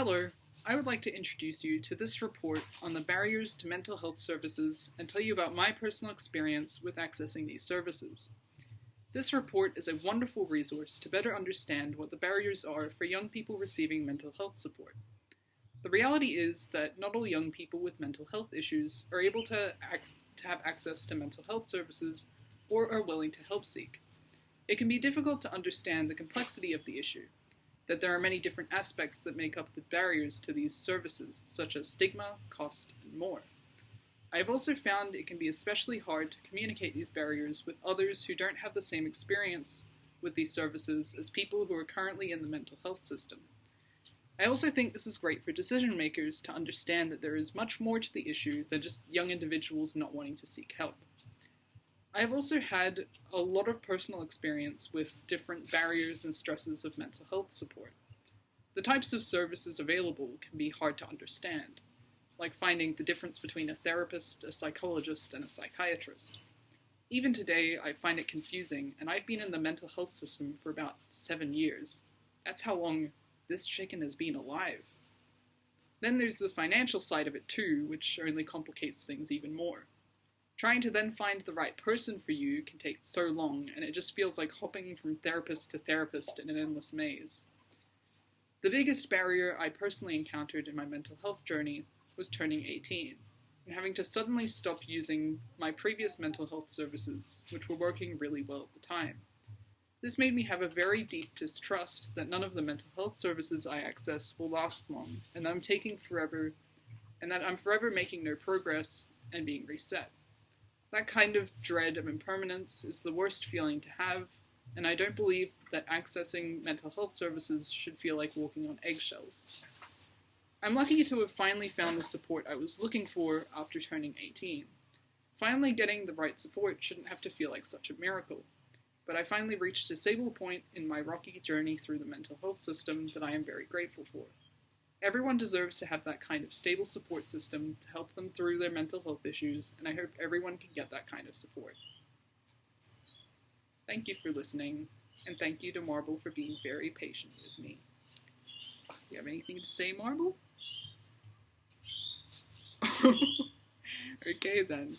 Hello, I would like to introduce you to this report on the barriers to mental health services and tell you about my personal experience with accessing these services. This report is a wonderful resource to better understand what the barriers are for young people receiving mental health support. The reality is that not all young people with mental health issues are able to have access to mental health services or are willing to help seek. It can be difficult to understand the complexity of the issue, that there are many different aspects that make up the barriers to these services, such as stigma, cost, and more. I have also found it can be especially hard to communicate these barriers with others who don't have the same experience with these services as people who are currently in the mental health system. I also think this is great for decision makers to understand that there is much more to the issue than just young individuals not wanting to seek help. I have also had a lot of personal experience with different barriers and stresses of mental health support. The types of services available can be hard to understand, like finding the difference between a therapist, a psychologist, and a psychiatrist. Even today, I find it confusing, and I've been in the mental health system for about 7 years. That's how long this chicken has been alive. Then there's the financial side of it too, which only complicates things even more. Trying to then find the right person for you can take so long, and it just feels like hopping from therapist to therapist in an endless maze. The biggest barrier I personally encountered in my mental health journey was turning 18, and having to suddenly stop using my previous mental health services, which were working really well at the time. This made me have a very deep distrust that none of the mental health services I access will last long, and that I'm forever making no progress and being reset. That kind of dread of impermanence is the worst feeling to have, and I don't believe that accessing mental health services should feel like walking on eggshells. I'm lucky to have finally found the support I was looking for after turning 18. Finally getting the right support shouldn't have to feel like such a miracle, but I finally reached a stable point in my rocky journey through the mental health system that I am very grateful for. Everyone deserves to have that kind of stable support system to help them through their mental health issues, and I hope everyone can get that kind of support. Thank you for listening, and thank you to Marble for being very patient with me. Do you have anything to say, Marble? Okay then.